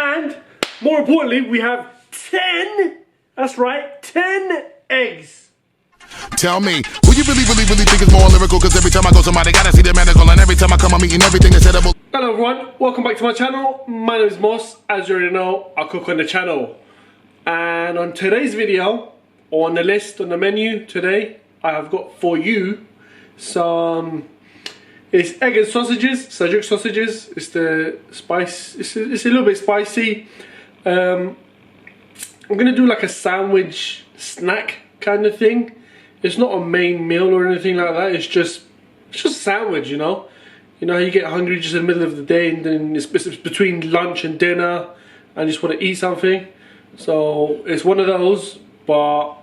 And more importantly, we have 10, that's right, 10 eggs. Tell me, who you really think is more lyrical? Cause every time I go somebody gotta see the medical, and every time I come I'm eating everything that's edible. Hello everyone, welcome back to my channel. My name is Moss. As you already know, I cook on the channel. And on today's video, or on the list, on the menu today, I have got for you some, it's egg and sausages, Sujuk sausages. It's the spice, it's a little bit spicy. I'm gonna do like a sandwich snack kind of thing. It's not a main meal or anything like that. It's just a sandwich, you know. You know how you get hungry just in the middle of the day, and then it's between lunch and dinner, and you just want to eat something. So it's one of those. But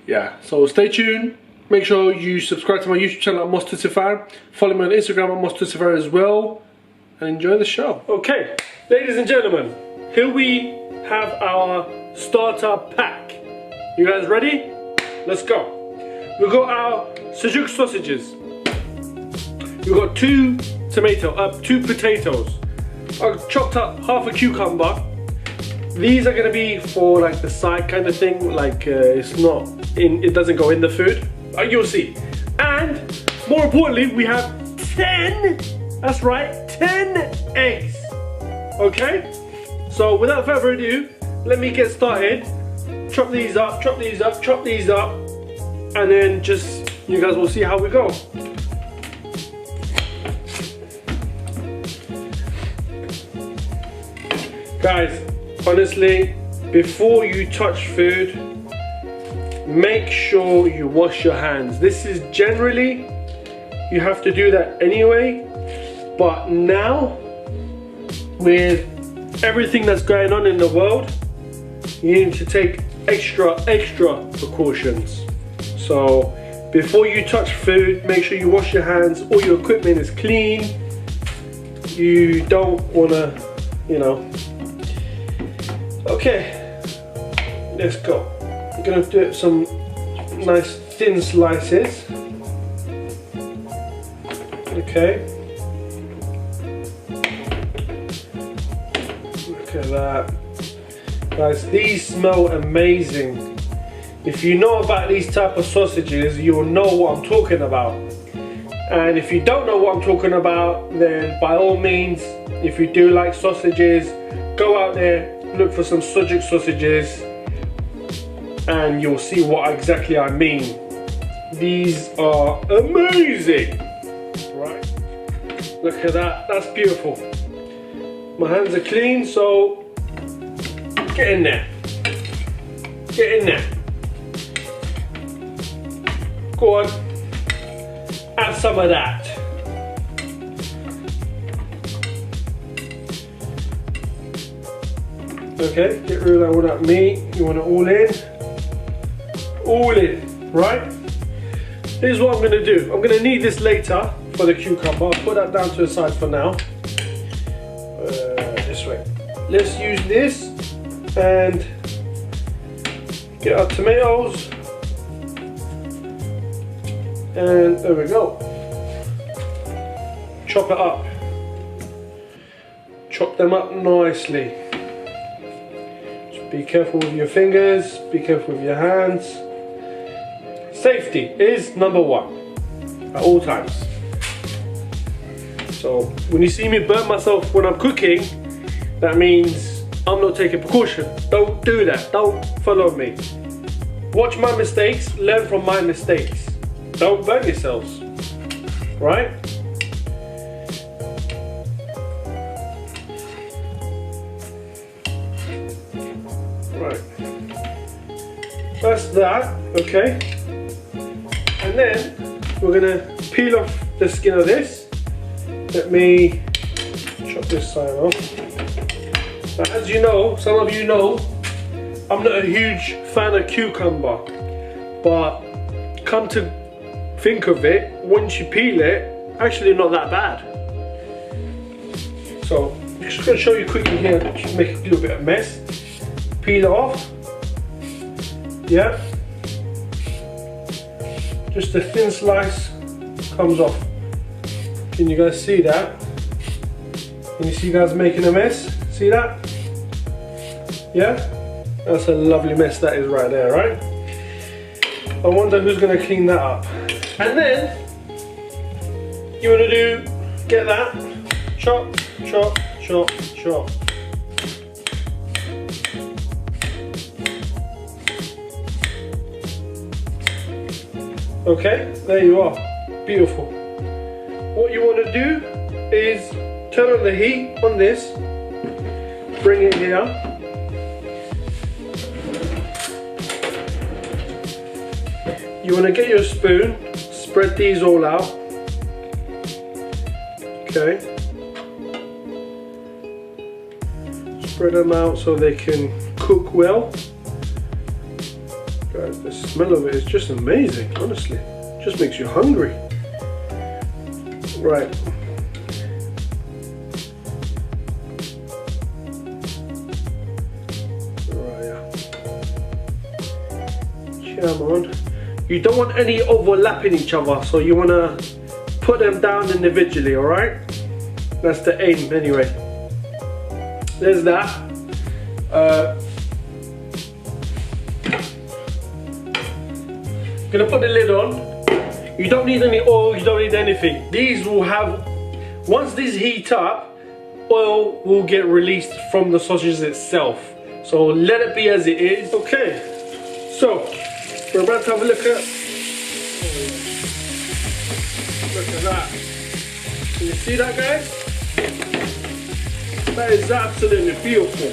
yeah, so stay tuned. Make sure you subscribe to my YouTube channel at MosToosifar. Follow me on Instagram at MosToosifar as well, and enjoy the show. Okay, ladies and gentlemen, here we have our starter pack. You guys ready? Let's go. We've got our Sujuk sausages. We've got two potatoes. I've chopped up half a cucumber. These are gonna be for like the side kind of thing. Like it doesn't go in the food. You'll see. And more importantly, we have 10. That's right, 10 eggs. Okay. So without further ado, let me get started. Chop these up, chop these up, chop these up, and then just, you guys will see how we go. Guys, honestly, before you touch food, make sure you wash your hands. This is generally, you have to do that anyway, but now, with everything that's going on in the world, you need to take extra precautions. So before you touch food, make sure you wash your hands. All your equipment is clean. You don't want to, you know. Okay, let's go. I'm gonna do some nice thin slices. Okay, look at that. Guys, these smell amazing. If you know about these type of sausages, you will know what I'm talking about. And if you don't know what I'm talking about, then by all means, if you do like sausages, go out there, look for some Sujuk sausages, and you'll see what exactly I mean. These are amazing, right? Look at that, that's beautiful. My hands are clean, so get in there. Get in there. Go on. Have some of that. Okay, get rid of all that meat. You want it all in. All in, right? Here's what I'm going to do. I'm going to need this later for the cucumber. I'll put that down to the side for now. This way. Let's use this. And get our tomatoes, and there we go. Chop it up. Chop them up nicely. Just be careful with your fingers, be careful with your hands. Safety is number one at all times. So when you see me burn myself when I'm cooking, that means I'm not taking precaution. Don't do that. Don't follow me. Watch my mistakes. Learn from my mistakes. Don't burn yourselves. Right? Right. That's that. Okay. And then we're gonna peel off the skin of this. Let me chop this side off. Now, as you know, some of you know, I'm not a huge fan of cucumber, but come to think of it, once you peel it, actually not that bad. So I'm just going to show you quickly here, just make a little bit of a mess. Peel it off. Yeah. Just a thin slice comes off. Can you guys see that? Can you see you guys making a mess? See that? Yeah? That's a lovely mess that is right there, right? I wonder who's going to clean that up. And then, you want to get that, chop, chop, chop, chop. Okay, there you are, beautiful. What you want to do is turn on the heat on this, bring it here. You want to get your spoon, spread these all out. Okay. Spread them out so they can cook well. Guys, the smell of it is just amazing, honestly. It just makes you hungry. Right. Come on. You don't want any overlapping each other, so you want to put them down individually, alright? That's the aim anyway. There's that. Gonna put the lid on. You don't need any oil, you don't need anything. These will have, once these heat up, oil will get released from the sausages itself. So let it be as it is. Okay, so we're about to have a look at that. Can you see that, guys? That is absolutely beautiful.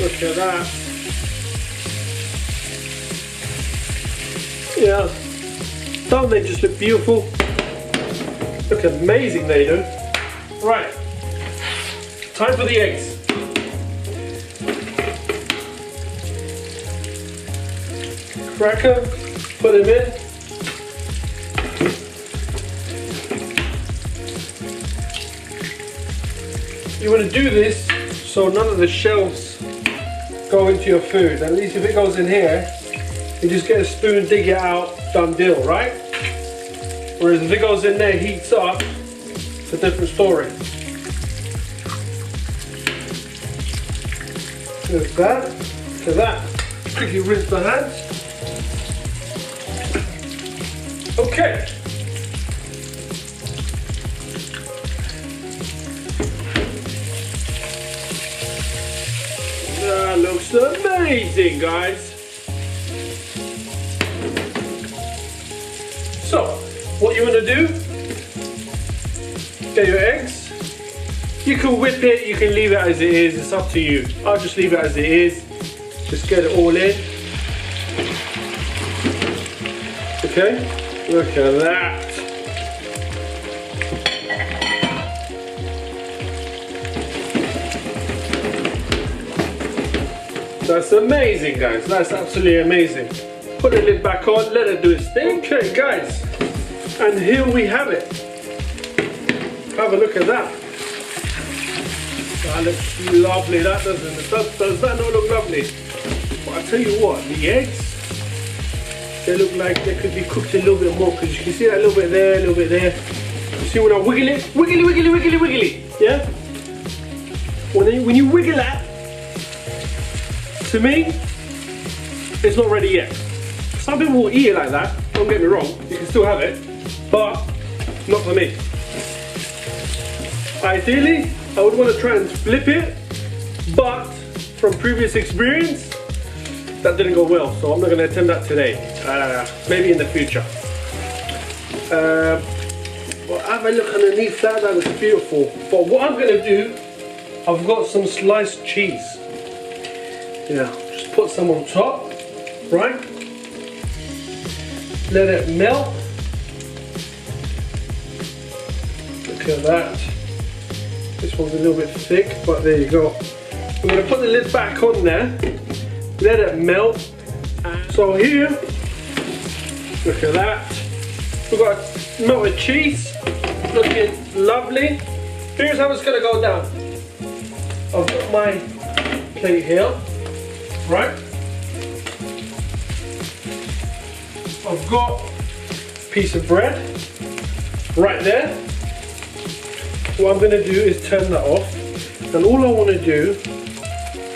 Look at that. Yeah, don't they just look beautiful? Look amazing they do. Right, time for the eggs. Crack them, put them in. You want to do this so none of the shells go into your food. At least if it goes in here, you just get a spoon, dig it out, done deal, right? Whereas if it goes in there, heats up, it's a different story. Look at that, look at that. Quickly rinse the hands. Okay. That looks amazing, guys. So, what you want to do, get your eggs. You can whip it, you can leave it as it is, it's up to you. I'll just leave it as it is. Just get it all in. Okay, look at that. That's amazing, guys. That's absolutely amazing. Put the lid back on, let it do its thing. Okay, guys, and here we have it. Have a look at that. That looks lovely, that doesn't it? Does that not look lovely? But I tell you what, the eggs, they look like they could be cooked a little bit more, because you can see that a little bit there, a little bit there. You see when I wiggle it? Wiggly, wiggly, wiggly, wiggly. Yeah? When you wiggle that, to me, it's not ready yet. Some people will eat it like that, don't get me wrong, you can still have it, but not for me. Ideally, I would want to try and flip it, but from previous experience, that didn't go well, so I'm not going to attempt that today. Maybe in the future. Well, have a look underneath that, that looks beautiful. But what I'm going to do, I've got some sliced cheese. Yeah, just put some on top, right? Let it melt. Look at that. This one's a little bit thick, but there you go. We're going to put the lid back on there. Let it melt. So here, look at that. We've got melted cheese, looking lovely. Here's how it's going to go down. I've got my plate here, right? I've got a piece of bread right there. What I'm going to do is turn that off. And all I want to do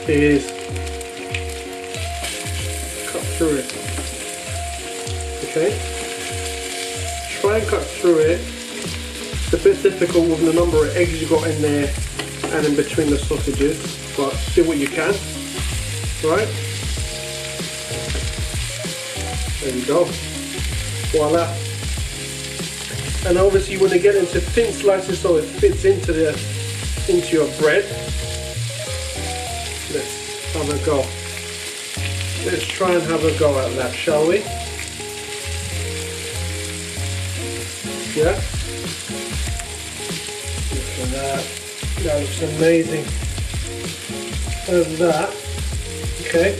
is cut through it. Okay? Try and cut through it. It's a bit difficult with the number of eggs you got in there and in between the sausages, but do what you can. Right? There you go. Voila. And obviously you want to get into thin slices so it fits into your bread. Let's have a go. Let's try and have a go at that, shall we? Yeah? Look at that. That looks amazing. There's that. Okay.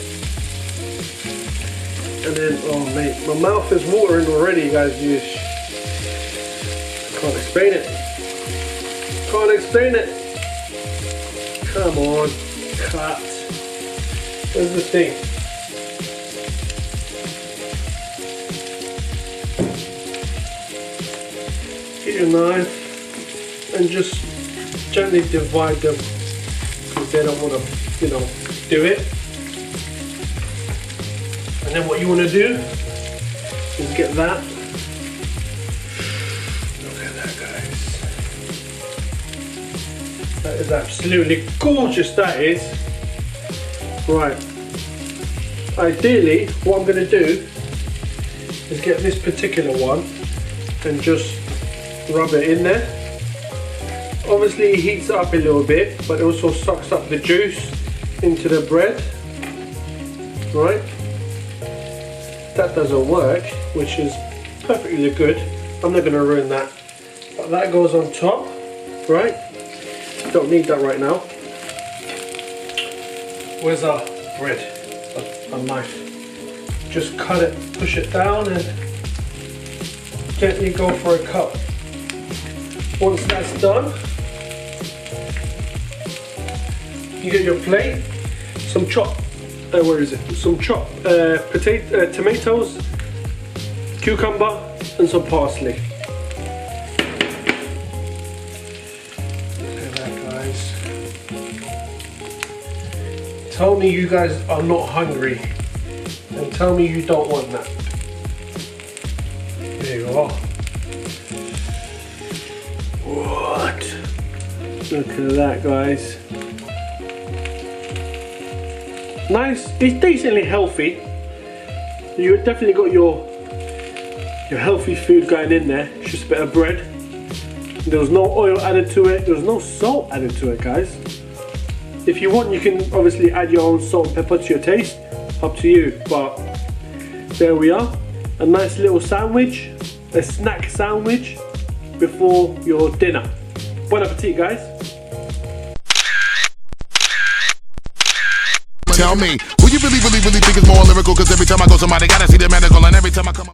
And then, oh mate, my mouth is watering already, guys. You can't explain it. Can't explain it. Come on, cut. Where's the thing? Get your knife and just gently divide them because they don't want to, do it. And then what you want to do is get that. Look at that, guys. That is absolutely gorgeous, that is. Right. Ideally, what I'm going to do is get this particular one and just rub it in there. Obviously it heats it up a little bit, but it also sucks up the juice into the bread. Right? That doesn't work, which is perfectly good. I'm not going to ruin that. But that goes on top, right? Don't need that right now. Where's our bread? A knife. Just cut it, push it down and gently go for a cut. Once that's done, you get your plate, some chopped, where is it? Some chopped tomatoes, cucumber, and some parsley. Look at that, guys. Tell me you guys are not hungry, and tell me you don't want that. There you are. What? Look at that, guys. Nice. It's decently healthy. You definitely got your healthy food going in there. It's just a bit of bread. There was no oil added to it. There was no salt added to it, guys. If you want, you can obviously add your own salt and pepper to your taste. Up to you. But there we are. A nice little sandwich. A snack sandwich before your dinner. Bon appetit, guys. Tell me, who you really think is more lyrical? Cause every time I go somebody gotta see the medical, and every time I come